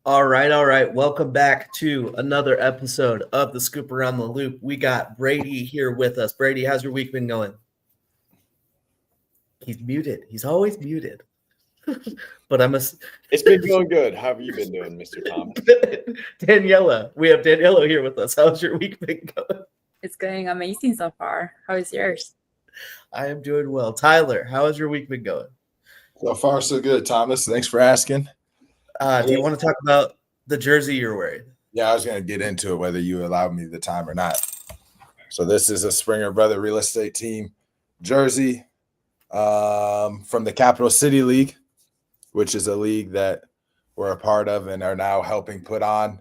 All right. Welcome back to another episode of the Scoop Around the Loop. We got Brady here with us. Brady, how's your week been going? He's muted. He's always muted. But It's been going good. How have you been doing, Mr. Thomas? Daniela. We have Daniela here with us. How's your week been going? It's going amazing so far. How is yours? I am doing well. Tyler, how has your week been going? So far, so good, Thomas. Thanks for asking. Do you want to talk about the jersey you're wearing? Yeah, I was going to get into it, whether you allowed me the time or not. So this is a Springer Brother Real Estate Team jersey from the Capital City League, which is a league that we're a part of and are now helping put on.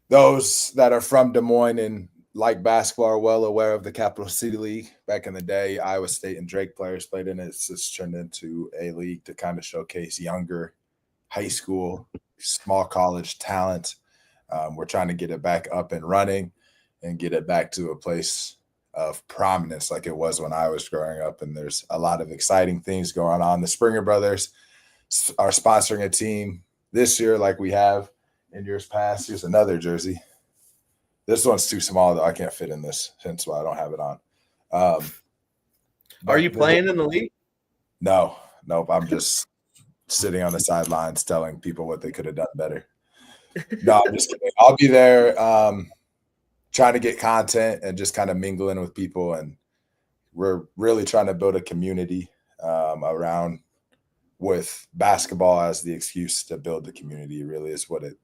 Those that are from Des Moines and like basketball are well aware of the Capital City League. Back in the day, Iowa State and Drake players played in it. It's just turned into a league to kind of showcase younger high school, small college talent. We're trying to get it back up and running and get it back to a place of prominence like it was when I was growing up. And there's a lot of exciting things going on. The Springer Brothers are sponsoring a team this year like we have in years past. Here's another jersey. This one's too small, though. I can't fit in this, hence why I don't have it on. Are you playing in the league? Nope. I'm just sitting on the sidelines telling people what they could have done better. No, I'm just kidding. I'll be there trying to get content and just kind of mingling with people. And we're really trying to build a community around with basketball as the excuse to build the community, really is what it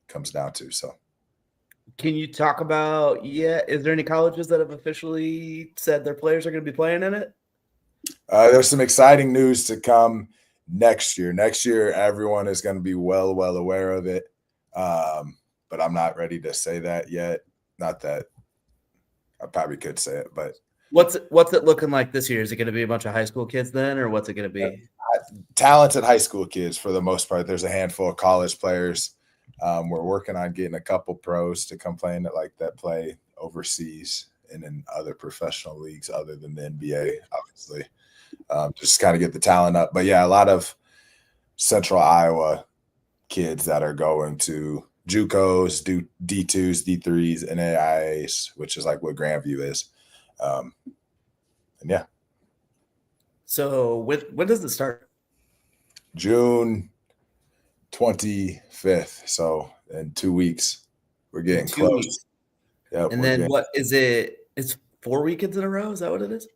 comes down to. So. Can you talk about, is there any colleges that have officially said their players are going to be playing in it? There's some exciting news to come next year. Next year, everyone is going to be well aware of it. But I'm not ready to say that yet. Not that I probably could say it, but. What's it looking like this year? Is it going to be a bunch of high school kids then, or what's it going to be? Talented high school kids for the most part. There's a handful of college players. We're working on getting a couple pros to come play in it like that play overseas and in other professional leagues other than the NBA, obviously. Just kind of get the talent up. But, yeah, a lot of Central Iowa kids that are going to JUCOs, D2s, D3s, NAIAs, which is like what Grandview is. And, yeah. So when does it start? June 25th. So in 2 weeks, we're getting close. Yep, and then what is it? It's 4 weekends in a row. Is that what it is?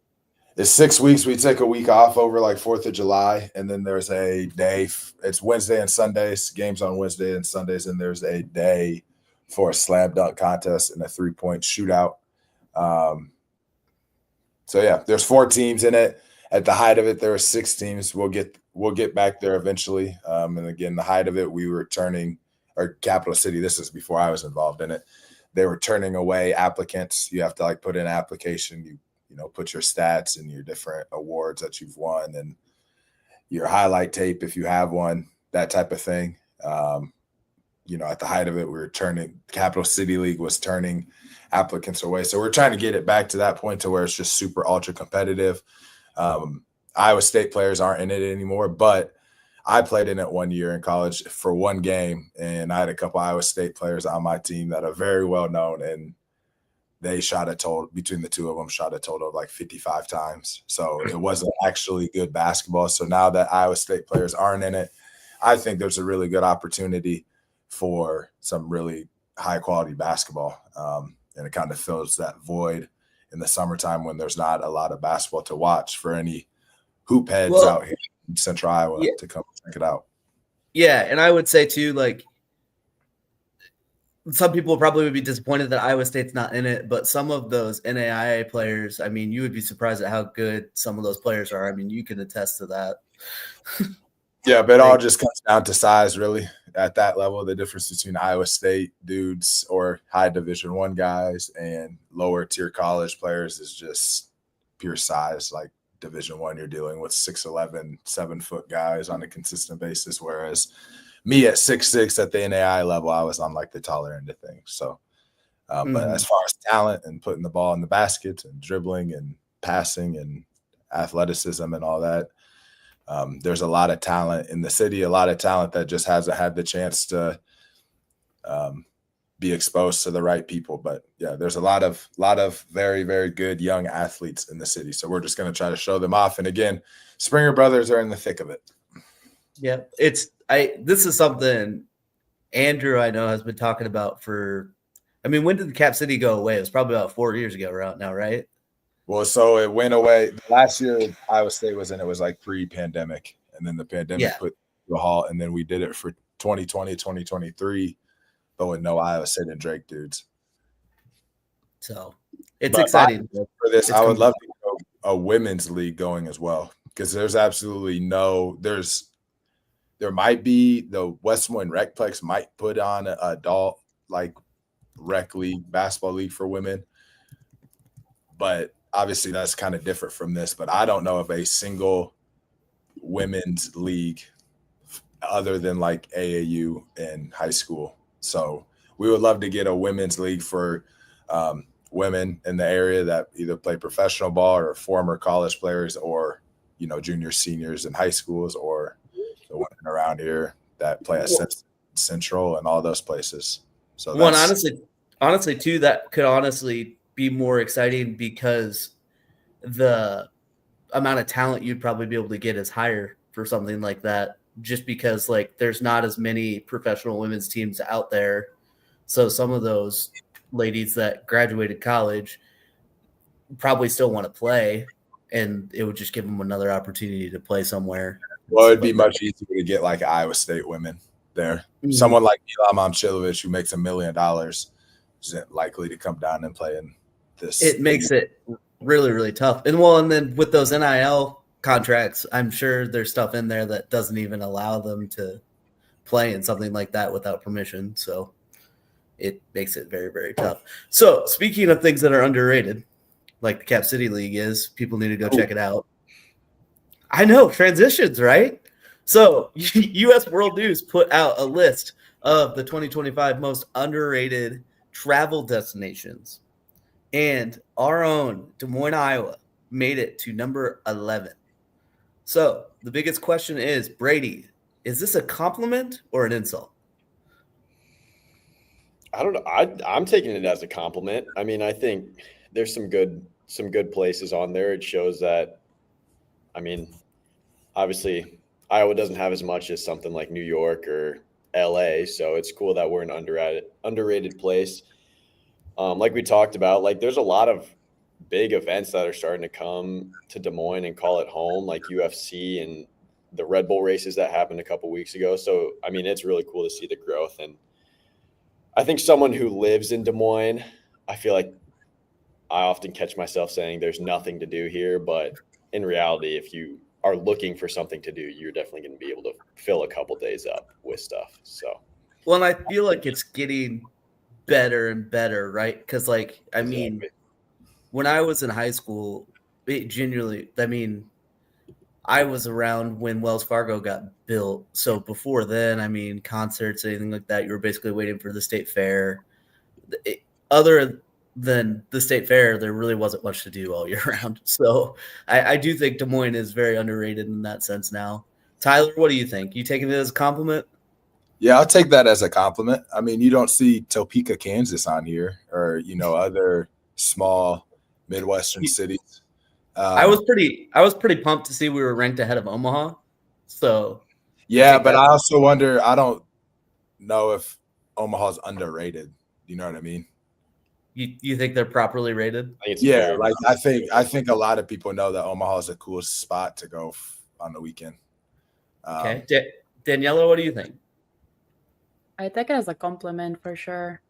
It's 6 weeks. We take a week off over like 4th of July. And then there's a day. It's Wednesday and Sundays, games on Wednesday and Sundays. And there's a day for a slam dunk contest and a 3-point shootout. So yeah, there's 4 teams in it. At the height of it, there are 6 teams. We'll get back there eventually. And again, the height of it, we were turning, or Capital City, this is before I was involved in it. They were turning away applicants. You have to like put in an application. You know, put your stats and your different awards that you've won and your highlight tape if you have one, that type of thing. You know, at the height of it, we were Capital City League was turning applicants away. So we're trying to get it back to that point to where it's just super ultra competitive. Iowa State players aren't in it anymore, but I played in it 1 year in college for one game, and I had a couple Iowa State players on my team that are very well known, and they shot a total between the two of them shot a total of like 55 times. So it wasn't actually good basketball. So now that Iowa State players aren't in it, I think there's a really good opportunity for some really high quality basketball. And it kind of fills that void in the summertime when there's not a lot of basketball to watch for any hoop heads out here in Central Iowa to come check it out. Yeah. And I would say too, like, some people probably would be disappointed that Iowa State's not in it, but some of those NAIA players, I mean, you would be surprised at how good some of those players are. I mean, you can attest to that. Yeah, but it all just comes down to size, really. At that level, the difference between Iowa State dudes or high Division I guys and lower tier college players is just pure size. Like Division I, you're dealing with 6'11", 7-foot guys on a consistent basis, whereas me at 6'6" at the NAI level, I was on like the taller end of things. So, but as far as talent and putting the ball in the baskets and dribbling and passing and athleticism and all that, there's a lot of talent in the city, a lot of talent that just hasn't had the chance to be exposed to the right people. But yeah, there's a lot of very, very good young athletes in the city. So we're just going to try to show them off. And again, Springer Brothers are in the thick of it. Yeah, this is something Andrew I know has been talking about for. I mean, when did the Cap City go away? It was probably about 4 years ago, right now, right? Well, so it went away last year. Iowa State was in. It was like pre-pandemic, and then the pandemic put the halt, and then we did it for 2020, 2023, but with no Iowa State and Drake dudes. So it's exciting for this. I would love to go a women's league going as well, because there's absolutely there might be the West Des Moines Recplex might put on an adult like rec league, basketball league for women, but obviously that's kind of different from this. But I don't know of a single women's league other than like AAU in high school. So we would love to get a women's league for women in the area that either play professional ball or former college players, or juniors, seniors in high schools, or the women around here that play at Central and all those places. So one honestly too, that could honestly be more exciting because the amount of talent you'd probably be able to get is higher for something like that, just because like there's not as many professional women's teams out there. So some of those ladies that graduated college probably still want to play, and it would just give them another opportunity to play somewhere. Well, it'd be much easier to get like Iowa State women there. Mm-hmm. Someone like Mila Momchilovich, who makes $1 million, isn't likely to come down and play in this. It makes it really, really tough. And then with those NIL contracts, I'm sure there's stuff in there that doesn't even allow them to play in something like that without permission. So it makes it very, very tough. So speaking of things that are underrated, like the Cap City League is, people need to go check it out. I know, transitions, right? So U.S. World News put out a list of the 2025 most underrated travel destinations. And our own Des Moines, Iowa made it to number 11. So the biggest question is, Brady, is this a compliment or an insult? I don't know. I'm taking it as a compliment. I mean, I think there's some good places on there. It shows that, I mean, obviously Iowa doesn't have as much as something like New York or LA. So it's cool that we're an underrated place. Like we talked about, like there's a lot of big events that are starting to come to Des Moines and call it home, like UFC and the Red Bull races that happened a couple weeks ago. So, I mean, it's really cool to see the growth. And I think someone who lives in Des Moines, I feel like I often catch myself saying there's nothing to do here. But in reality, if you are looking for something to do, you're definitely going to be able to fill a couple days up with stuff. So, well, and I feel like it's getting better and better, right? Because, like, I mean, when I was in high school, it genuinely, I mean, I was around when Wells Fargo got built. So before then, I mean, concerts, anything like that, you were basically waiting for the state fair. Other than the state fair, there really wasn't much to do all year round. So I do think Des Moines is very underrated in that sense now. Tyler, what do you think? You taking it as a compliment? Yeah, I'll take that as a compliment. I mean, you don't see Topeka, Kansas on here, or other small Midwestern cities. I was pretty pumped to see we were ranked ahead of Omaha. So yeah, but I also wonder. I don't know if Omaha's underrated. You know what I mean? You think they're properly rated? Yeah, like I think a lot of people know that Omaha is a cool spot to go on the weekend. Okay, Daniela, what do you think? I take it as a compliment for sure.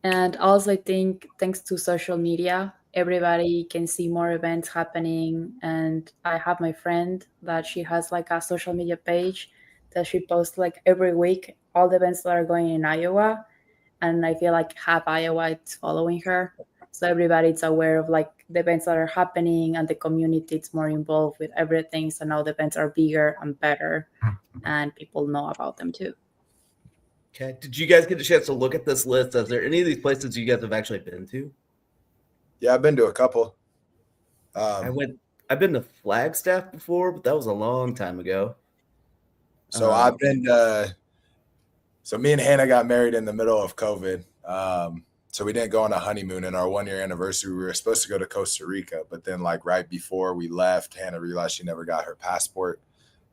And also I think thanks to social media, everybody can see more events happening. And I have my friend that she has like a social media page that she posts like every week, all the events that are going in Iowa. And I feel like half Iowa is following her. So everybody's aware of like the events that are happening, and the community is more involved with everything. So now the events are bigger and better, and people know about them too. Okay. Did you guys get a chance to look at this list? Is there any of these places you guys have actually been to? Yeah, I've been to a couple. I've been to Flagstaff before, but that was a long time ago. So I've been So me and Hannah got married in the middle of COVID. So we didn't go on a honeymoon. In our 1-year anniversary, we were supposed to go to Costa Rica, but then like right before we left, Hannah realized she never got her passport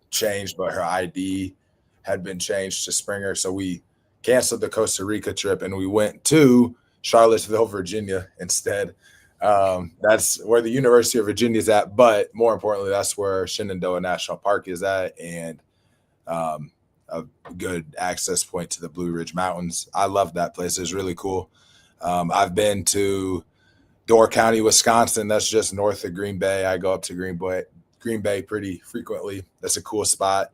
changed, but her ID had been changed to Springer. So we canceled the Costa Rica trip and we went to Charlottesville, Virginia instead. That's where the University of Virginia is at, but more importantly, that's where Shenandoah National Park is at, and a good access point to the Blue Ridge Mountains. I love that place. It's really cool. I've been to Door County, Wisconsin. That's just north of Green Bay. I go up to Green Bay pretty frequently. That's a cool spot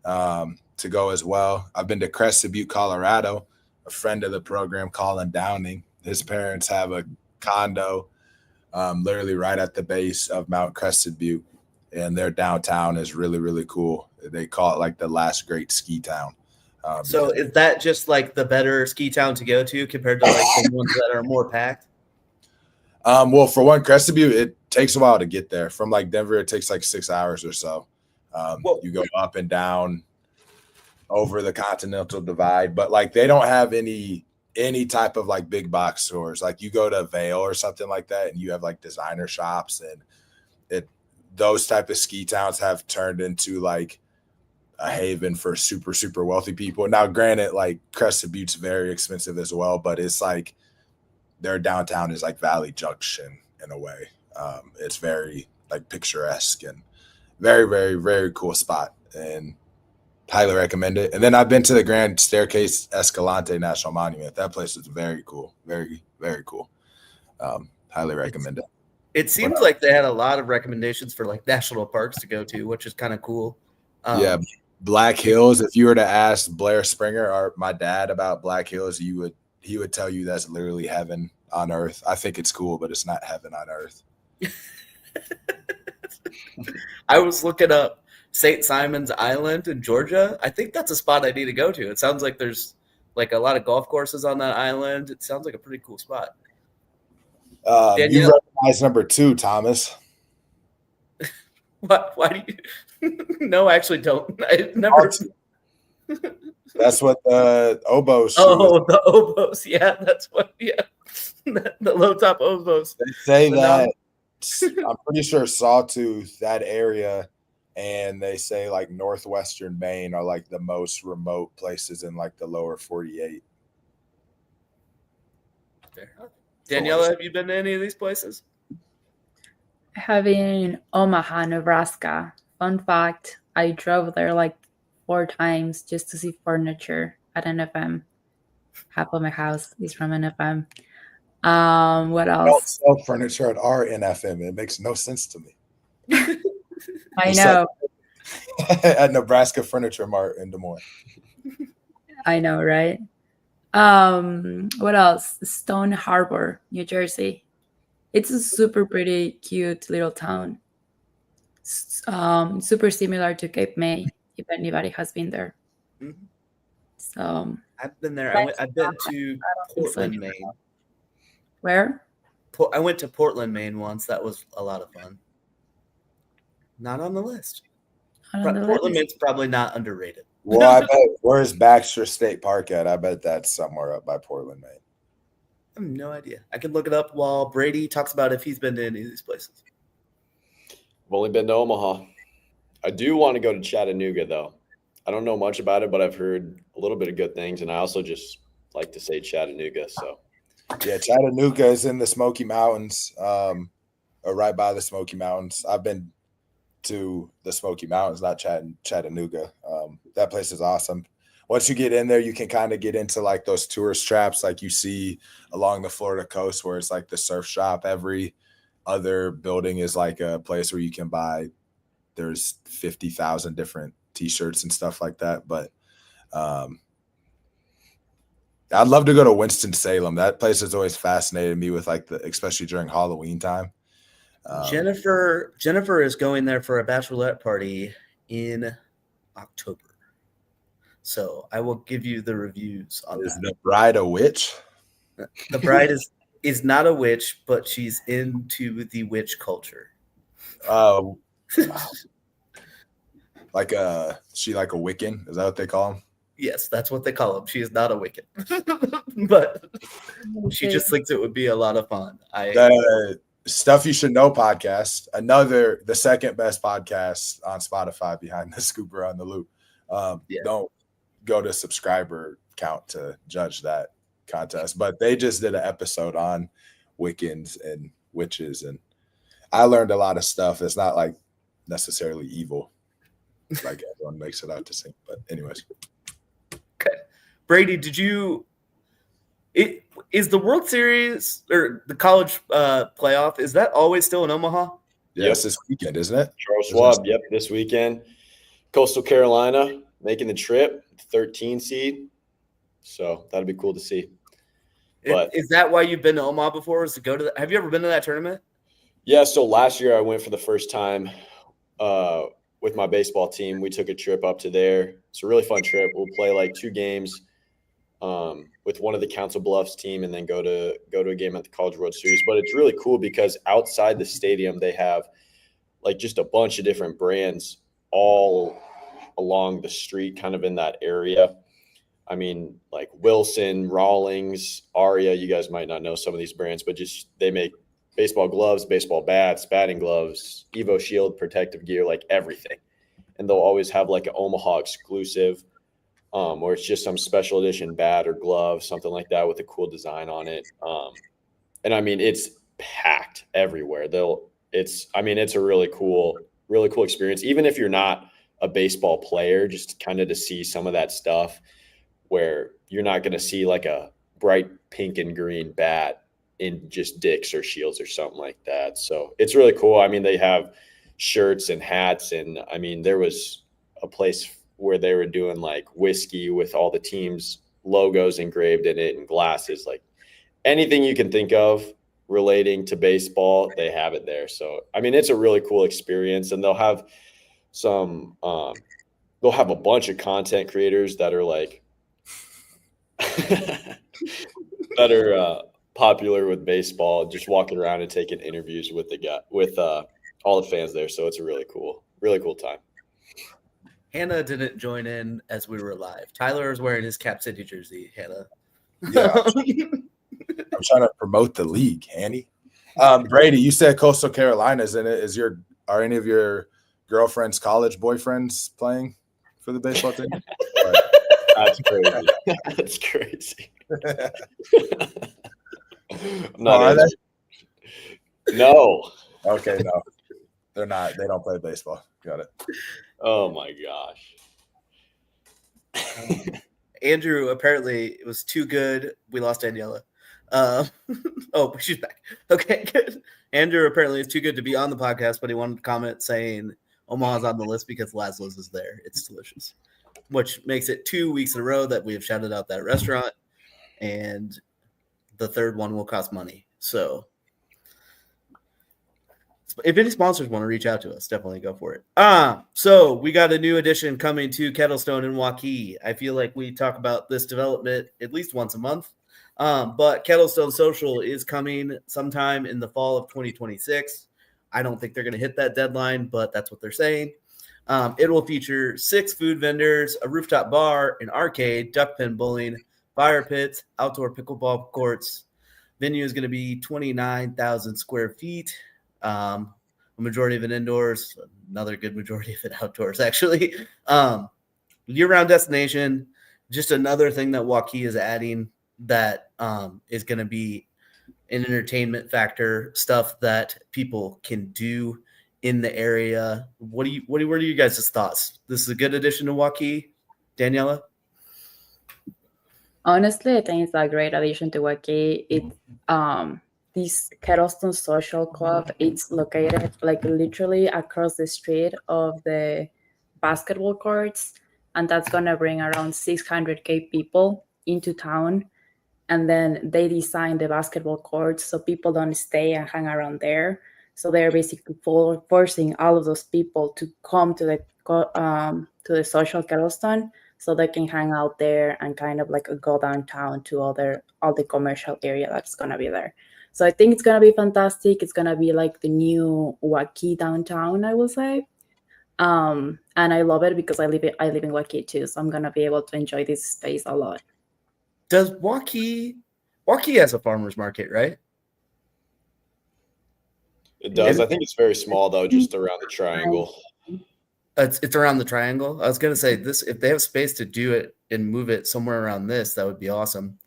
to go as well. I've been to Crested Butte, Colorado. A friend of the program, Colin Downing, his parents have a condo literally right at the base of Mount Crested Butte, and their downtown is really, really cool. They call it like the last great ski town. So is that just like the better ski town to go to compared to like the ones that are more packed? Well, for one, Crested Butte, it takes a while to get there. From like Denver, it takes like 6 hours or so. You go up and down over the Continental Divide, but like they don't have any type of like big box stores. Like you go to Vail or something like that, and you have like designer shops, and those type of ski towns have turned into like a haven for super, super wealthy people. Now, granted, like Crested Butte's very expensive as well, but it's like their downtown is like Valley Junction in a way. It's very like picturesque and very, very, very cool spot, and highly recommend it. And then I've been to the Grand Staircase Escalante National Monument. That place is very cool. Very, very cool. Highly recommend it. It seems like they had a lot of recommendations for like national parks to go to, which is kind of cool. Yeah, Black Hills. If you were to ask Blair Springer or my dad about Black Hills, he would tell you that's literally heaven on earth. I think it's cool, but it's not heaven on earth. I was looking up St. Simon's Island in Georgia. I think that's a spot I need to go to. It sounds like there's like a lot of golf courses on that island. It sounds like a pretty cool spot. You recognize number 2, Thomas. What? Why do you? No, I actually don't. I never. That's what the oboes. Oh, the oboes. Yeah, that's what. Yeah, the low top oboes. They say that. I'm pretty sure Sawtooth, that area, and they say like northwestern Maine are like the most remote places in like the lower 48. Daniela, have you been to any of these places? I have been in Omaha, Nebraska. Fun fact, I drove there like 4 times just to see furniture at an FM. Half of my house is from an FM. What else? Don't sell furniture at our NFM. It makes no sense to me. I know. At Nebraska Furniture Mart in Des Moines. I know, right? What else? Stone Harbor, New Jersey. It's a super pretty, cute little town. Super similar to Cape May, if anybody has been there. Mm-hmm. So I've been there. I've been to Portland, Maine. Where? I went to Portland, Maine once. That was a lot of fun. Not on the list. Portland, Maine's probably not underrated. Well, I bet, where's Baxter State Park at? I bet that's somewhere up by Portland, Maine. I have no idea. I can look it up while Brady talks about if he's been to any of these places. I've only been to Omaha. I do want to go to Chattanooga, though. I don't know much about it, but I've heard a little bit of good things, and I also just like to say Chattanooga. So, yeah, Chattanooga is in the Smoky Mountains, or right by the Smoky Mountains. I've been to the Smoky Mountains, not Chattanooga. That place is awesome. Once you get in there, you can kind of get into like those tourist traps like you see along the Florida coast where it's like the surf shop. Every other building is like a place where you can buy. There's 50,000 different T-shirts and stuff like that. But I'd love to go to Winston-Salem. That place has always fascinated me with like especially during Halloween time. Jennifer is going there for a bachelorette party in October. So I will give you the reviews on that. Is the bride a witch? The bride is not a witch, but she's into the witch culture. Like she like a Wiccan? Is that what they call them? Yes, that's what they call him. She is not a Wiccan. But she just thinks it would be a lot of fun. The Stuff You Should Know podcast, the second best podcast on Spotify behind the Scoop Around the Loop. Don't go to subscriber count to judge that contest, but they just did an episode on Wiccans and witches, and I learned a lot of stuff. It's not like necessarily evil like everyone makes it out to seem, but anyways. Okay, Brady, is the World Series or the college playoff, is that always still in Omaha? Yes, this weekend, isn't it? Charles Schwab, yep, this weekend. Coastal Carolina making the trip, 13 seed. So that'll be cool to see. But is that why you've been to Omaha before? Is to go to have you ever been to that tournament? Yeah, so last year I went for the first time with my baseball team. We took a trip up to there. It's a really fun trip. We'll play like 2 games with one of the Council Bluffs team, and then go to a game at the College World Series. But it's really cool because outside the stadium they have like just a bunch of different brands all along the street, kind of in that area. I mean, like Wilson, Rawlings, Aria. You guys might not know some of these brands, but just they make baseball gloves, baseball bats, batting gloves, Evo Shield, protective gear, like everything. And they'll always have like an Omaha exclusive, or it's just some special edition bat or glove, something like that with a cool design on it. And I mean, it's packed everywhere. It's a really cool experience. Even if you're not a baseball player, just kind of to see some of that stuff where you're not going to see like a bright pink and green bat in just Dick's or Shields or something like that. So it's really cool. I mean, they have shirts and hats, and I mean, there was a place where they were doing like whiskey with all the teams' logos engraved in it and glasses, like anything you can think of relating to baseball, they have it there. So, I mean, it's a really cool experience, and they'll have a bunch of content creators that are like, that are popular with baseball, just walking around and taking interviews with all the fans there. So it's a really cool time. Hannah didn't join in as we were live. Tyler is wearing his Cap City jersey. Hannah, yeah, I'm trying to promote the league, Hanny. Brady, you said Coastal Carolina's in it. Are any of your girlfriend's college boyfriends playing for the baseball team? That's crazy. That's crazy. No. Okay, no. They're not. They don't play baseball. Got it. Oh my gosh. Andrew, apparently it was too good. We lost Daniela. She's back. Okay, good. Andrew apparently is too good to be on the podcast, but he wanted to comment saying Omaha's on the list because Laszlo's is there. It's delicious, which makes it 2 weeks in a row that we have shouted out that restaurant, and the third one will cost money. So if any sponsors want to reach out to us, definitely go for it. So we got a new addition coming to Kettlestone in Waukee. I feel like we talk about this development at least once a month. But Kettlestone Social is coming sometime in the fall of 2026. I don't think they're going to hit that deadline, but that's what they're saying. It will feature 6 food vendors, a rooftop bar, an arcade, duck pin bowling, fire pits, outdoor pickleball courts. Venue is going to be 29,000 square feet. A majority of it indoors, another good majority of it outdoors, actually. Year-round destination, just another thing that Waukee is adding that is going to be an entertainment factor, stuff that people can do in the area. What are you guys' thoughts? This is a good addition to Waukee, Daniela? Honestly, I think it's a great addition to Waukee. This Kettlestone Social Club, it's located like literally across the street of the basketball courts, and that's gonna bring around 600K people into town. And then they design the basketball courts so people don't stay and hang around there. So they're basically forcing all of those people to come to the Social Kettlestone so they can hang out there and kind of like go downtown to all the commercial area that's gonna be there. So I think it's gonna be fantastic. It's gonna be like the new Waukee downtown, I will say. And I love it because I live in Waukee too, so I'm gonna be able to enjoy this space a lot. Does Waukee has a farmer's market, right? It does. I think it's very small though, just around the triangle. It's around the triangle. I was gonna say this, if they have space to do it and move it somewhere around this, that would be awesome.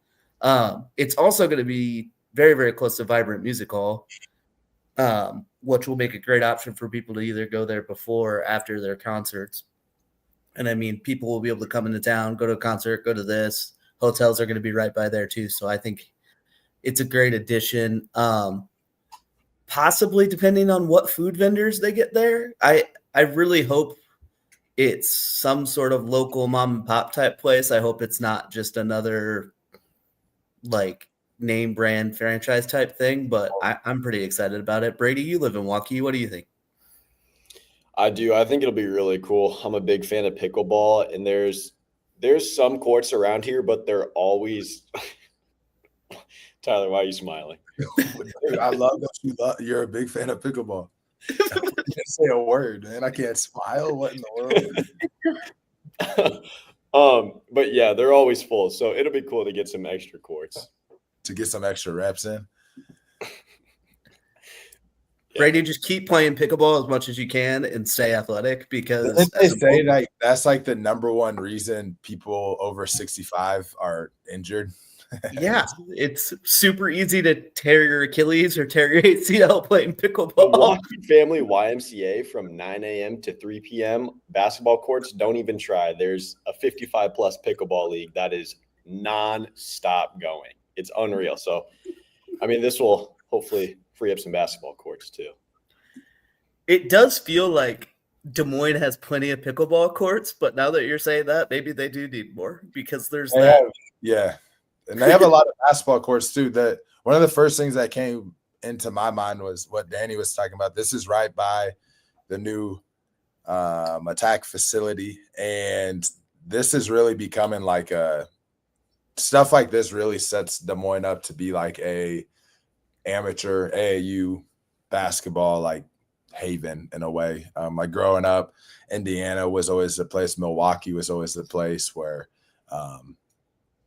It's also going to be very, very close to Vibrant Music Hall, which will make a great option for people to either go there before or after their concerts. And I mean, people will be able to come into town, go to a concert, go to this. Hotels are going to be right by there too. So I think it's a great addition. Possibly depending on what food vendors they get there. I really hope it's some sort of local mom and pop type place. I hope it's not just another like name brand franchise type thing, but I'm pretty excited about it. Brady, you live in Waukee. What do you think? I do. I think it'll be really cool. I'm a big fan of pickleball, and there's some courts around here, but they're always Tyler, why are you smiling? I love that you're a big fan of pickleball. I can't say a word, man. I can't smile. What in the world? But yeah, they're always full. So it'll be cool to get some extra courts. To get some extra reps in. Brady, just keep playing pickleball as much as you can and stay athletic, because they say like that's like the number one reason people over 65 are injured. Yeah, it's super easy to tear your Achilles or tear your ACL playing pickleball. The Waukee Family YMCA from 9 a.m. to 3 p.m. basketball courts, don't even try. There's a 55-plus pickleball league that is non-stop going. It's unreal. So, I mean, this will hopefully free up some basketball courts too. It does feel like Des Moines has plenty of pickleball courts, but now that you're saying that, maybe they do need more, because there's that. Yeah. And they have a lot of basketball courts too. That one of the first things that came into my mind was what Danny was talking about. This is right by the new attack facility, and this is really becoming like stuff like this really sets Des Moines up to be like a amateur AAU basketball like haven in a way. Like growing up, Indiana was always the place. Milwaukee was always the place where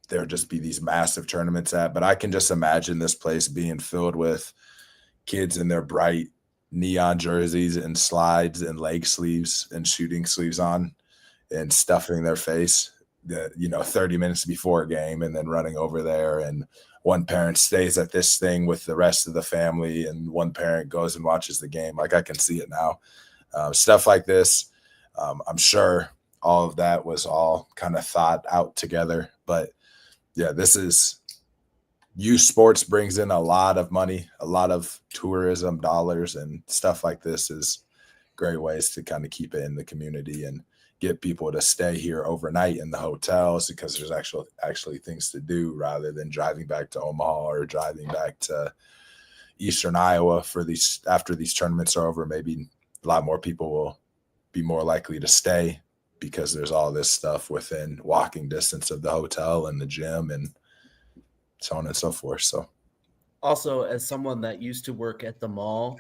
there would just be these massive tournaments at. But I can just imagine this place being filled with kids in their bright neon jerseys and slides and leg sleeves and shooting sleeves on and stuffing their face, 30 minutes before a game, and then running over there. And one parent stays at this thing with the rest of the family, and one parent goes and watches the game. Like, I can see it now. Stuff like this. I'm sure all of that was all kind of thought out together, but yeah, this is youth sports brings in a lot of money, a lot of tourism dollars, and stuff like this is great ways to kind of keep it in the community and get people to stay here overnight in the hotels, because there's actually things to do rather than driving back to Omaha or driving back to Eastern Iowa after these tournaments are over. Maybe a lot more people will be more likely to stay because there's all this stuff within walking distance of the hotel and the gym and so on and so forth. So also, as someone that used to work at the mall,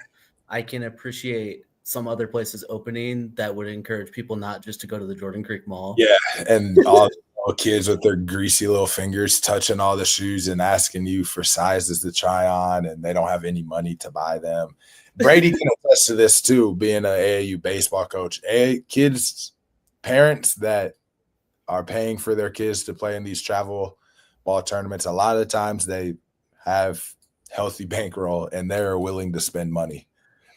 I can appreciate some other places opening that would encourage people not just to go to the Jordan Creek Mall. Yeah, and all the kids with their greasy little fingers touching all the shoes and asking you for sizes to try on, and they don't have any money to buy them. Brady can attest to this too, being an AAU baseball coach. Parents that are paying for their kids to play in these travel ball tournaments, a lot of times they have healthy bankroll and they're willing to spend money.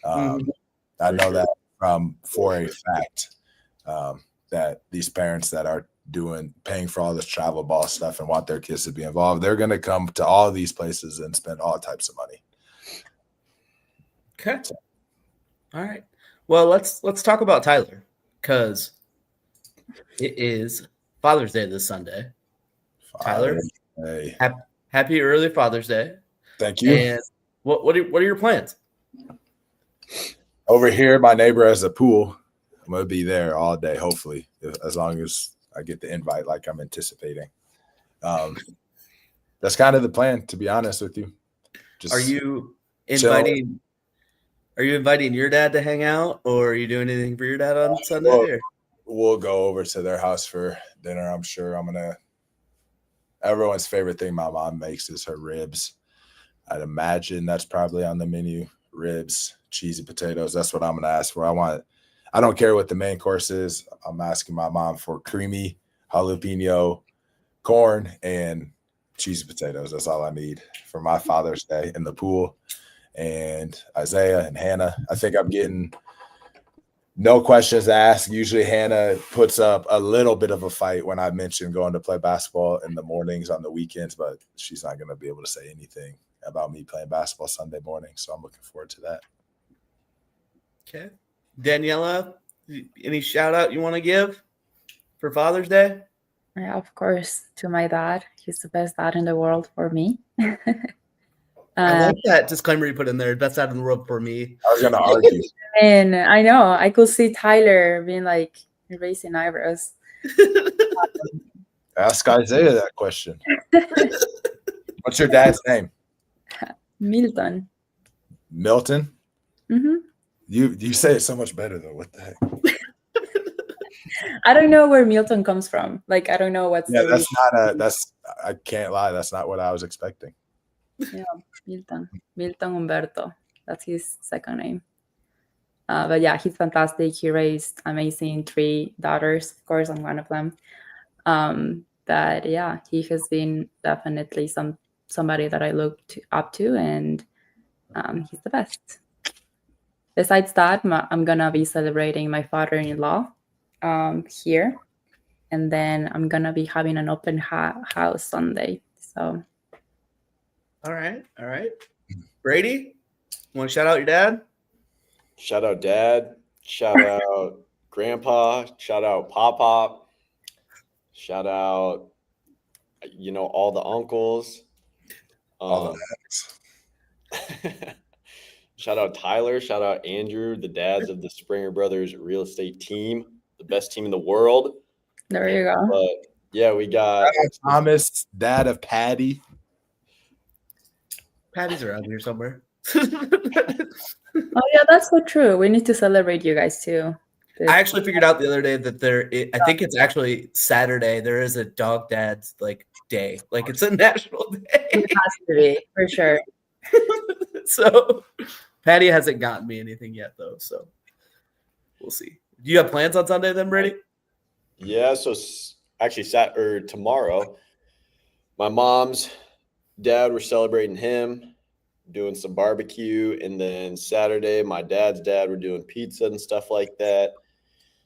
I know that for a fact, that these parents that are paying for all this travel ball stuff and want their kids to be involved, they're going to come to all these places and spend all types of money. Okay. All right. Well, let's talk about Tyler, because it is Father's Day this Sunday. Tyler, happy early Father's Day. Thank you. And what are your plans? Over here, my neighbor has a pool. I'm going to be there all day, hopefully, as long as I get the invite like I'm anticipating. That's kind of the plan, to be honest with you. Are you inviting Are you inviting your dad to hang out, or are you doing anything for your dad on Sunday? Or? We'll go over to their house for dinner. I'm sure everyone's favorite thing my mom makes is her ribs. I'd imagine that's probably on the menu. Ribs, cheesy potatoes. That's what I'm going to ask for. I don't care what the main course is. I'm asking my mom for creamy jalapeno corn and cheesy potatoes. That's all I need for my Father's Day in the pool. And Isaiah and Hannah, I think I'm getting no questions asked. Usually Hannah puts up a little bit of a fight when I mention going to play basketball in the mornings on the weekends, but she's not going to be able to say anything about me playing basketball Sunday morning. So I'm looking forward to that. Okay. Daniela, any shout out you want to give for Father's Day? Yeah, of course, to my dad. He's the best dad in the world for me. I like that disclaimer you put in there. Best dad in the world for me. I was going to argue. And I know I could see Tyler being like raising eyebrows. Ask Isaiah that question. What's your dad's name? Milton. Milton? Mm-hmm. You say it so much better though. What the heck? I don't know where Milton comes from. Like, I don't know what's I can't lie. That's not what I was expecting. Yeah, Milton Humberto. That's his second name. But yeah, he's fantastic. He raised amazing 3 daughters. Of course, I'm one of them. But yeah, he has been definitely somebody that I look up to, and he's the best. Besides that, I'm gonna be celebrating my father-in-law here, and then I'm gonna be having an open house Sunday. So, all right. Brady, want to shout out your dad? Shout out Dad. Shout out Grandpa. Shout out Pop. Shout out, all the uncles. All the dads. Shout out Tyler. Shout out Andrew, the dads of the Springer Brothers real estate team, the best team in the world. There you go. But yeah, we got Thomas, dad of Patty. Patty's around here somewhere. Oh yeah, that's so true. We need to celebrate you guys too. I actually figured out the other day that I think it's actually Saturday. There is a dog dad's day. Like, it's a national day. It has to be, for sure. So Patty hasn't gotten me anything yet though. So we'll see. Do you have plans on Sunday then, Brady? Yeah. So actually tomorrow, my mom's dad, we're celebrating him, doing some barbecue. And then Saturday, my dad's dad, we're doing pizza and stuff like that.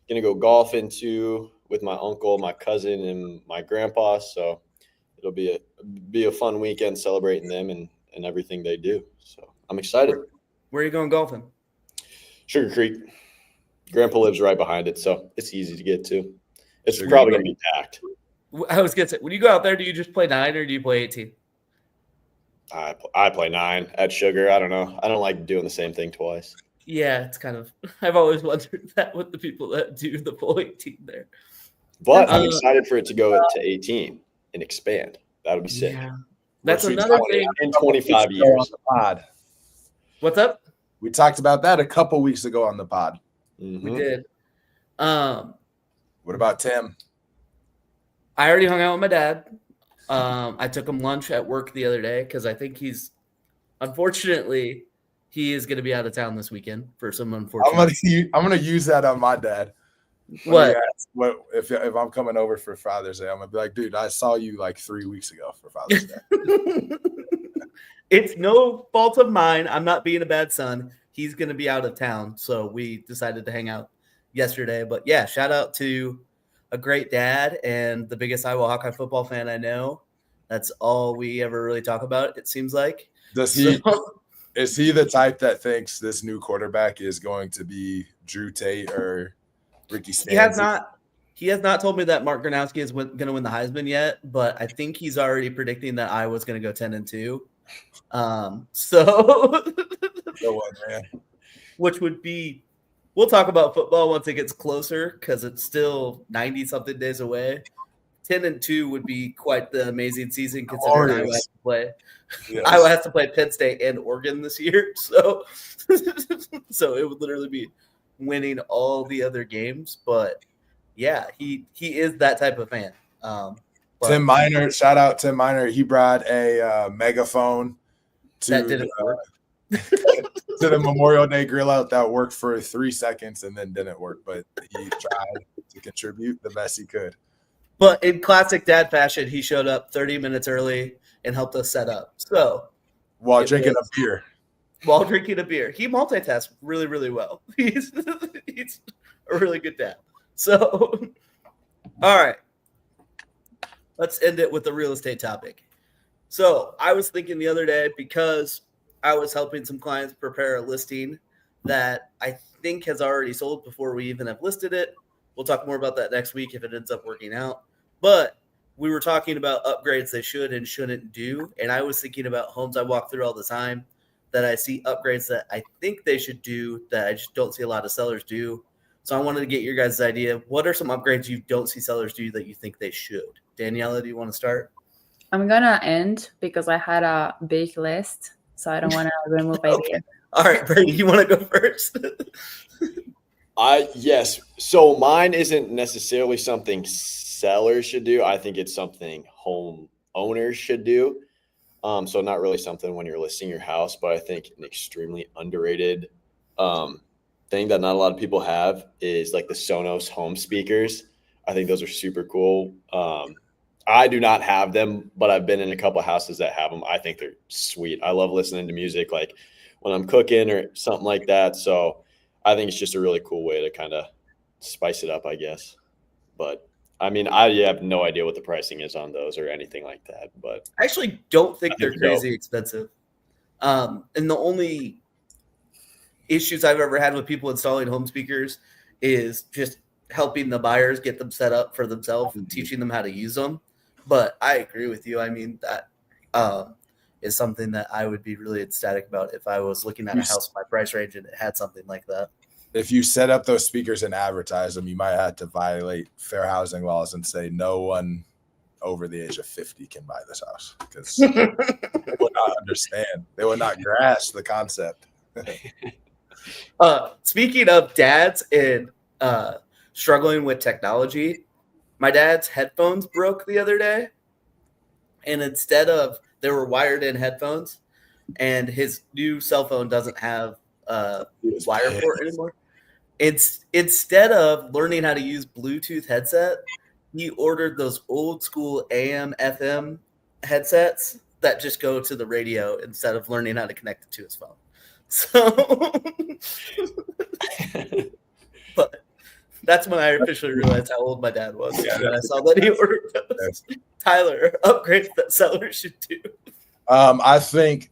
Gonna go golfing too with my uncle, my cousin, and my grandpa. So it'll be a fun weekend celebrating them and everything they do. So I'm excited. Where are you going golfing? Sugar Creek. Grandpa lives right behind it, so it's easy to get to. It's probably gonna be packed. I was gonna say, when you go out there, do you just play 9 or do you play 18? I play 9 at Sugar. I don't know. I don't like doing the same thing twice. Yeah, it's kind of. I've always wondered that with the people that do the full 18 there. But I'm excited for it to go to 18 and expand. That'll be sick. Yeah. That's another thing. In 25 years. On the pod. What's up? We talked about that a couple weeks ago on the pod. Mm-hmm. We did. What about Tim? I already hung out with my dad. I took him lunch at work the other day because I think unfortunately, he is going to be out of town this weekend for some unfortunate. I'm gonna use that on my dad. What if I'm coming over for Father's Day? I'm gonna be like, dude, I saw you like 3 weeks ago for Father's Day. It's no fault of mine. I'm not being a bad son. He's going to be out of town, so we decided to hang out yesterday. But yeah, shout out to a great dad and the biggest Iowa Hawkeye football fan I know. That's all we ever really talk about, it seems like. Is he the type that thinks this new quarterback is going to be Drew Tate or Ricky Stanzi? He has not told me that Mark Gronowski is going to win the Heisman yet, but I think he's already predicting that Iowa's going to go 10-2. Which would be, we'll talk about football once it gets closer because it's still 90-something days away. 10-2 would be quite the amazing season considering Iowa has to play. Yes. Iowa has to play Penn State and Oregon this year, so so it would literally be winning all the other games. But yeah, he is that type of fan. Tim Miner, shout out Tim Miner. He brought a megaphone to that didn't work. to the Memorial Day grill out that worked for 3 seconds and then didn't work, but he tried to contribute the best he could. But in classic dad fashion, he showed up 30 minutes early and helped us set up. So while drinking a beer. While drinking a beer. He multitasks really, really well. He's a really good dad. So, all right. Let's end it with a real estate topic. So I was thinking the other day, because I was helping some clients prepare a listing that I think has already sold before we even have listed it. We'll talk more about that next week if it ends up working out. But we were talking about upgrades they should and shouldn't do. And I was thinking about homes I walk through all the time that I see upgrades that I think they should do that I just don't see a lot of sellers do. So I wanted to get your guys' idea. What are some upgrades you don't see sellers do that you think they should? Daniela, do you want to start? I'm going to end because I had a big list, so I don't want to remove ideas. All right, Brady, you want to go first? Yes. So mine isn't necessarily something sellers should do. I think it's something home owners should do. So not really something when you're listing your house, but I think an extremely underrated thing that not a lot of people have is like the Sonos home speakers. I think those are super cool. I do not have them, but I've been in a couple of houses that have them. I think they're sweet. I love listening to music like when I'm cooking or something like that. So I think it's just a really cool way to kind of spice it up, I guess. But I mean, I have no idea what the pricing is on those or anything like that. But I actually don't think they're crazy expensive. And the only issues I've ever had with people installing home speakers is just helping the buyers get them set up for themselves and teaching them how to use them. But I agree with you. I mean, that is something that I would be really ecstatic about if I was looking at a house in my price range and it had something like that. If you set up those speakers and advertise them, you might have to violate fair housing laws and say no one over the age of 50 can buy this house because they will not understand. They will not grasp the concept. Speaking of dads and struggling with technology, my dad's headphones broke the other day, and instead of they were wired in headphones, and his new cell phone doesn't have wire port anymore. Instead of learning how to use Bluetooth headset, he ordered those old school AM FM headsets that just go to the radio instead of learning how to connect it to his phone. So, but that's when I officially realized how old my dad was. When I saw that he ordered those. Tyler, upgrades that sellers should do. I think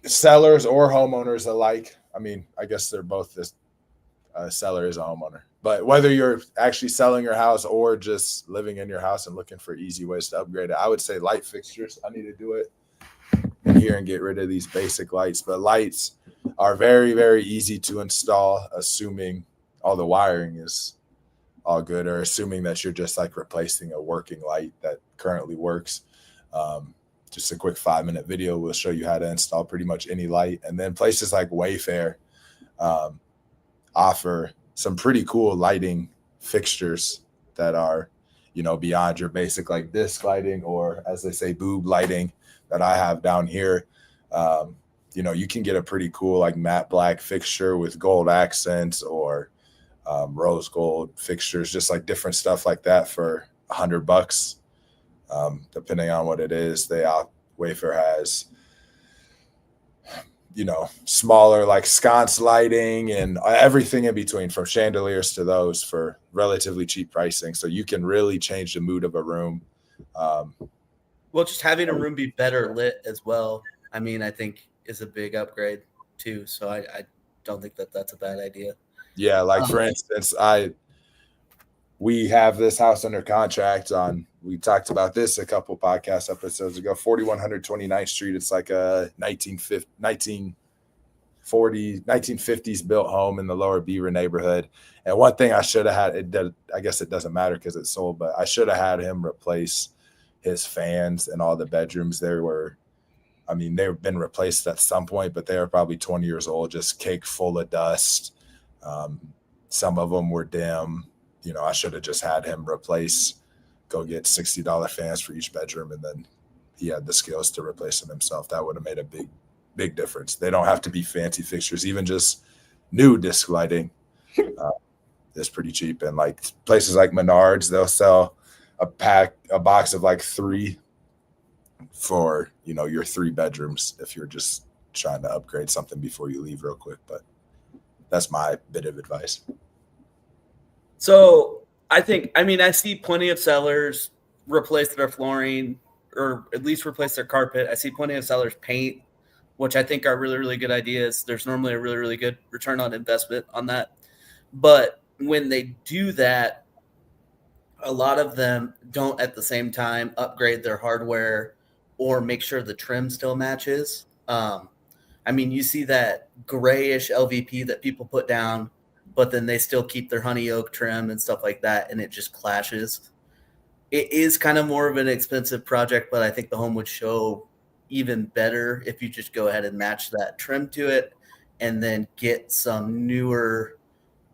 sellers or homeowners alike. I mean, I guess they're both this. Seller is a homeowner, but whether you're actually selling your house or just living in your house and looking for easy ways to upgrade it, I would say light fixtures. I need to do it in here and get rid of these basic lights, but lights are very, very easy to install, assuming all the wiring is all good, or assuming that you're just like replacing a working light that currently works. Just a quick 5-minute video will show you how to install pretty much any light. And then places like Wayfair offer some pretty cool lighting fixtures that are, beyond your basic like disc lighting, or as they say, boob lighting that I have down here. You can get a pretty cool like matte black fixture with gold accents, or rose gold fixtures, just like different stuff like that for $100, depending on what it is. Wayfair has smaller like sconce lighting and everything in between, from chandeliers to those, for relatively cheap pricing. So you can really change the mood of a room. Well, just having a room be better lit as well, I mean, I think is a big upgrade too. So I don't think that that's a bad idea. Yeah. Like for instance, we have this house under contract we talked about this a couple podcast episodes ago, 4100 29th Street. It's like a 1950s built home in the Lower Beaver neighborhood. And one thing I should have had, I guess it doesn't matter because it's sold, but I should have had him replace his fans in all the bedrooms. They've been replaced at some point, but they were probably 20 years old, just cake full of dust. Some of them were dim. I should have just had him go get $60 fans for each bedroom, and then he had the skills to replace them himself. That would have made a big difference. They don't have to be fancy fixtures. Even just new disc lighting is pretty cheap. And like places like Menards, they'll sell a box of like 3 for your 3 bedrooms if you're just trying to upgrade something before you leave real quick. But that's my bit of advice. So I see plenty of sellers replace their flooring or at least replace their carpet. I see plenty of sellers paint, which I think are really, really good ideas. There's normally a really, really good return on investment on that. But when they do that, a lot of them don't at the same time upgrade their hardware or make sure the trim still matches. You see that grayish LVP that people put down, but then they still keep their honey oak trim and stuff like that, and it just clashes. It is kind of more of an expensive project, but I think the home would show even better if you just go ahead and match that trim to it and then get some newer,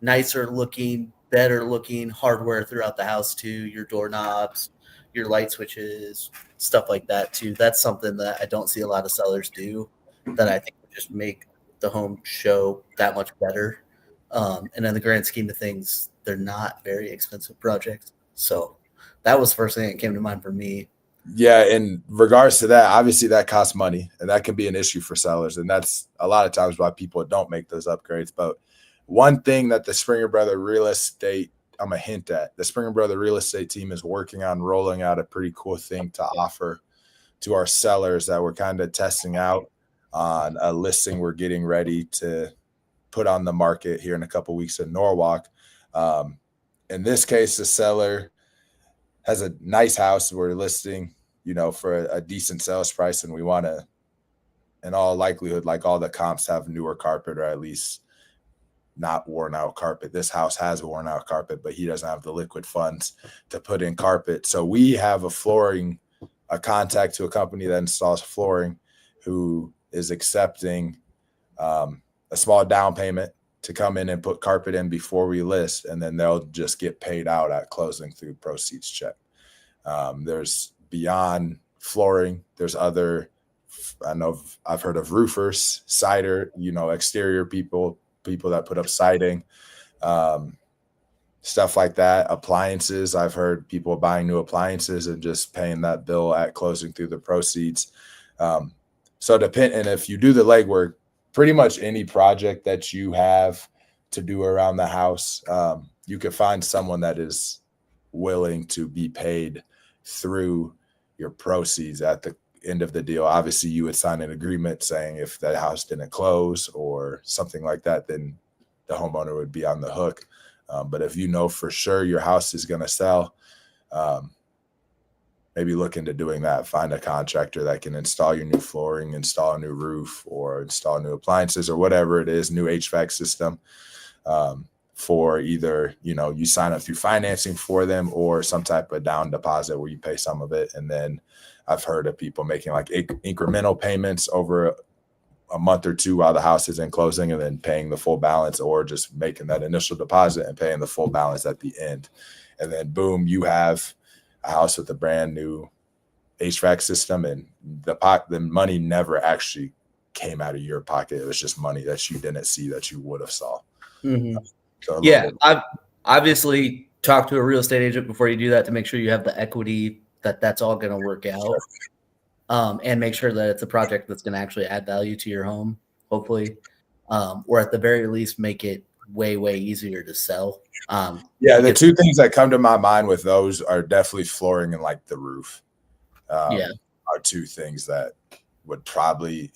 nicer looking, better looking hardware throughout the house too, your doorknobs, your light switches, stuff like that too. That's something that I don't see a lot of sellers do that I think would just make the home show that much better. And in the grand scheme of things, they're not very expensive projects. So that was the first thing that came to mind for me. Yeah, in regards to that, obviously that costs money, and that can be an issue for sellers. And that's a lot of times why people don't make those upgrades. But one thing that the Springer Brother Real Estate, I'm a hint at, the Springer Brother Real Estate team is working on rolling out a pretty cool thing to offer to our sellers that we're kind of testing out on a listing we're getting ready to put on the market here in a couple of weeks in Norwalk. In this case, the seller has a nice house we're listing, for a decent sales price. And we want to, in all likelihood, like all the comps have newer carpet or at least not worn out carpet. This house has worn out carpet, but he doesn't have the liquid funds to put in carpet. So we have a contact to a company that installs flooring who is accepting a small down payment to come in and put carpet in before we list, and then they'll just get paid out at closing through proceeds check. There's beyond flooring, there's other, I've heard of roofers, cider, exterior people that put up siding, stuff like that. Appliances, I've heard people buying new appliances and just paying that bill at closing through the proceeds. And if you do the legwork, pretty much any project that you have to do around the house, you can find someone that is willing to be paid through your proceeds at the end of the deal. Obviously, you would sign an agreement saying if that house didn't close or something like that, then the homeowner would be on the hook. But if for sure your house is going to sell, maybe look into doing that. Find a contractor that can install your new flooring, install a new roof, or install new appliances or whatever it is, new HVAC system, for either, you sign up through financing for them or some type of down deposit where you pay some of it. And then I've heard of people making like incremental payments over a month or two while the house is in closing and then paying the full balance, or just making that initial deposit and paying the full balance at the end. And then boom, you have a house with a brand new HVAC system, and the money never actually came out of your pocket. It was just money that you didn't see that you would have saw. Mm-hmm. So I've obviously talked to a real estate agent before you do that to make sure you have the equity that's all going to work out, and make sure that it's a project that's going to actually add value to your home, hopefully, or at the very least make it way, way easier to sell. The two things that come to my mind with those are definitely flooring and like the roof. Are two things that would probably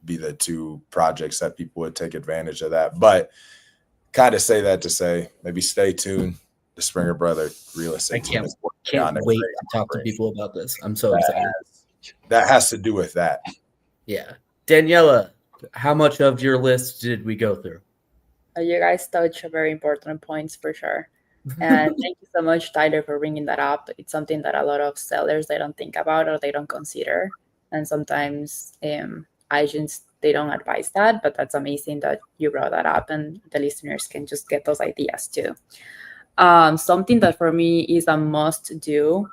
be the two projects that people would take advantage of that. But kind of say that to say maybe stay tuned. The Springer Brother Real Estate team is working on it. Can't wait to talk to people about this. I'm so excited. That has to do with that. Yeah. Daniela, How much of your list did we go through? You guys touch very important points for sure. And thank you so much, Tyler, for bringing that up. It's something that a lot of sellers, they don't think about or they don't consider. And sometimes agents, they don't advise that, but that's amazing that you brought that up and the listeners can just get those ideas too. Something that for me is a must do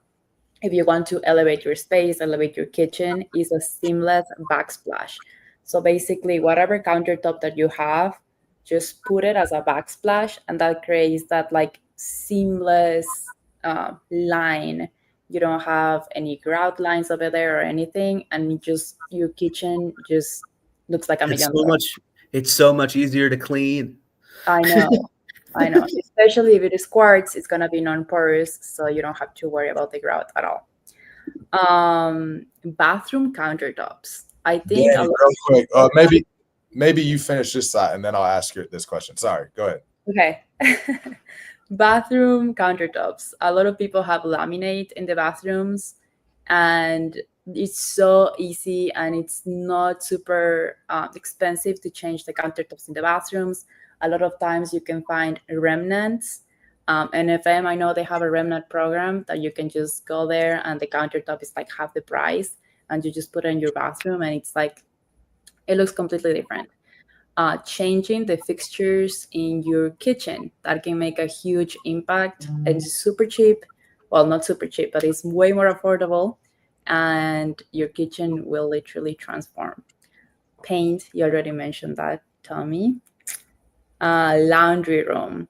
if you want to elevate your space, elevate your kitchen, is a seamless backsplash. So basically, whatever countertop that you have, just put it as a backsplash, and that creates that like seamless line. You don't have any grout lines over there or anything, and your kitchen just looks like a It's million so dollars. much. It's so much easier to clean. I know. I know. Especially if it is quartz, it's gonna be non-porous, so you don't have to worry about the grout at all. Bathroom countertops. I think Danny, real quick, maybe you finish this side and then I'll ask you this question. Sorry, go ahead. okay. Bathroom countertops. A lot of people have laminate in the bathrooms, and it's so easy and it's not super expensive to change the countertops in the bathrooms. A lot of times you can find remnants. NFM, I know they have a remnant program that you can just go there and the countertop is like half the price, and you just put it in your bathroom and it's like, it looks completely different. Changing the fixtures in your kitchen, that can make a huge impact, and it's super cheap. Well, not super cheap, but it's way more affordable, and your kitchen will literally transform. Paint, you already mentioned that, Tommy. Laundry room.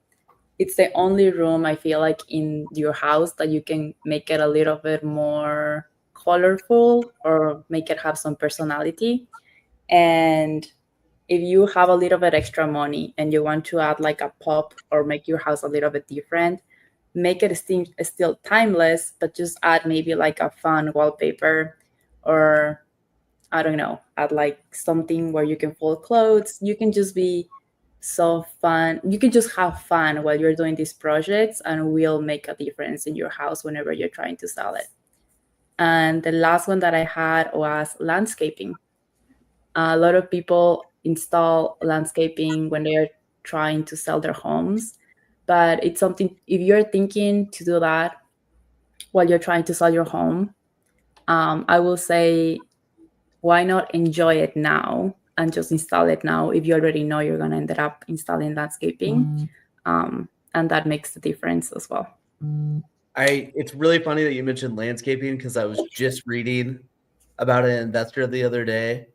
It's the only room I feel like in your house that you can make it a little bit more colorful or make it have some personality. And if you have a little bit extra money and you want to add like a pop or make your house a little bit different, make it still timeless, but just add maybe like a fun wallpaper, or I don't know, add like something where you can fold clothes. You can just be so fun. You can just have fun while you're doing these projects, and will make a difference in your house whenever you're trying to sell it. And the last one that I had was landscaping. A lot of people install landscaping when they're trying to sell their homes, but it's something, if you're thinking to do that while you're trying to sell your home, I will say, why not enjoy it now and just install it now if you already know you're going to end up installing landscaping. And that makes the difference as well. It's really funny that you mentioned landscaping, because I was just reading about an investor the other day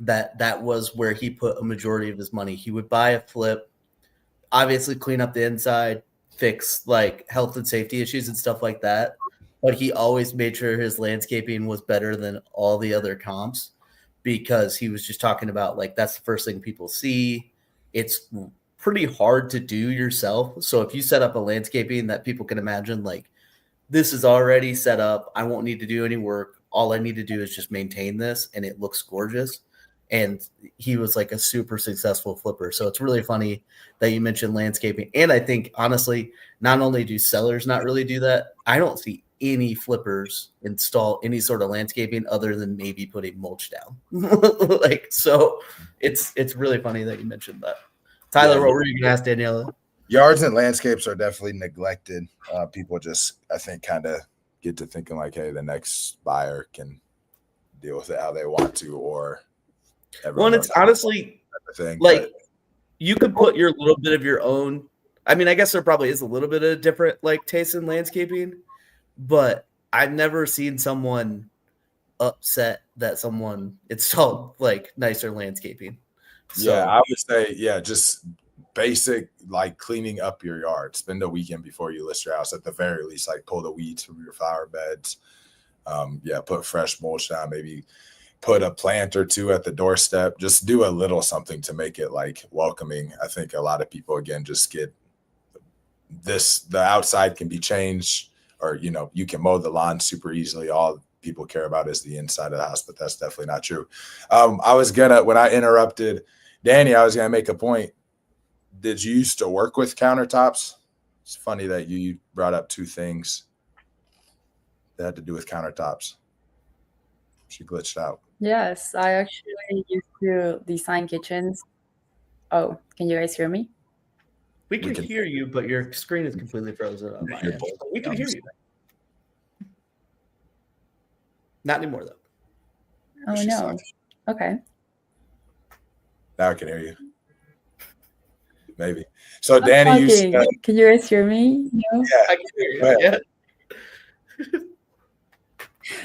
that was where he put a majority of his money. He would buy a flip, obviously clean up the inside, fix like health and safety issues and stuff like that. But he always made sure his landscaping was better than all the other comps, because he was just talking about like that's the first thing people see. It's pretty hard to do yourself. So if you set up a landscaping that people can imagine, like, this is already set up, I won't need to do any work. All I need to do is just maintain this and it looks gorgeous. And he was like a super successful flipper. So it's really funny that you mentioned landscaping. And I think, honestly, not only do sellers not really do that, I don't see any flippers install any sort of landscaping other than maybe putting mulch down. Like, so it's really funny that you mentioned that. Tyler, Yeah. what were you going to ask Daniela? Yards and landscapes are definitely neglected. People just, I think, kind of get to thinking like, hey, the next buyer can deal with it how they want to, or Well, it's honestly thing, like, but you could put your little bit of your own. I mean, I guess there probably is a little bit of different like taste in landscaping, but I've never seen someone upset that someone installed like nicer landscaping. So, yeah, I would say, yeah, just basic like cleaning up your yard. Spend a weekend before you list your house at the very least. Like pull the weeds from your flower beds. Put fresh mulch down. Maybe put a plant or two at the doorstep. Just do a little something to make it like welcoming. I think a lot of people again just get this. The outside can be changed, or you can mow the lawn super easily. All people care about is the inside of the house, but that's definitely not true. I was gonna, when I interrupted Danny, I was gonna make a point. Did you used to work with countertops? It's funny that you brought up two things that had to do with countertops. She glitched out. Yes, I actually I used to design kitchens. Oh, can you guys hear me? We can can- hear you, but your screen is completely frozen on my end. But we can hear you. Not anymore, though. Oh She's no. talking. Okay. Now I can hear you. Maybe. So Danny, you said, Can you guys hear me? No? I can hear you. Go ahead. Yeah.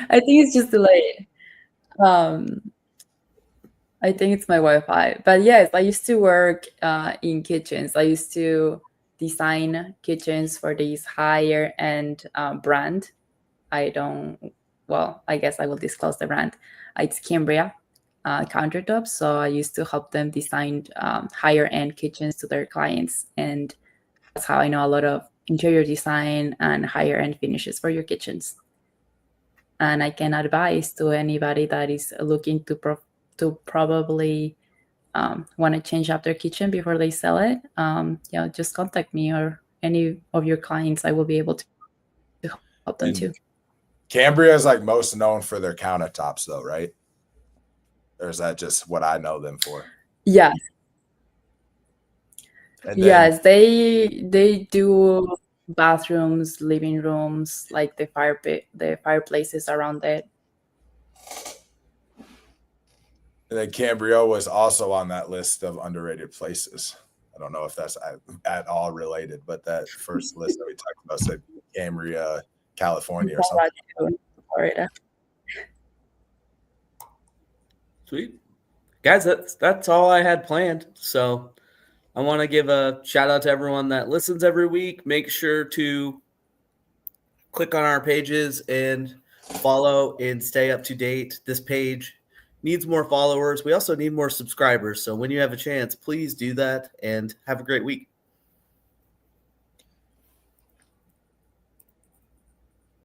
I think it's just delayed. I think it's my Wi-Fi. But yes, I used to work in kitchens. I used to design kitchens for this higher end brand. I guess I will disclose the brand. It's Cambria countertops. So I used to help them design higher end kitchens to their clients. And that's how I know a lot of interior design and higher end finishes for your kitchens. And I can advise to anybody that is looking to probably want to change up their kitchen before they sell it. Just contact me or any of your clients. I will be able to help them too. Cambria is like most known for their countertops, though, right? Or is that just what I know them for? Yes. And then, Yes, they do bathrooms, living rooms, like the fireplaces around it. And then Cambria was also on that list of underrated places. I don't know if that's at all related, but that first list that we talked about said Cambria, California, or something. Florida. Sweet. Guys, that's all I had planned. So I want to give a shout out to everyone that listens every week. Make sure to click on our pages and follow and stay up to date. This page needs more followers. We also need more subscribers. So when you have a chance, please do that and have a great week.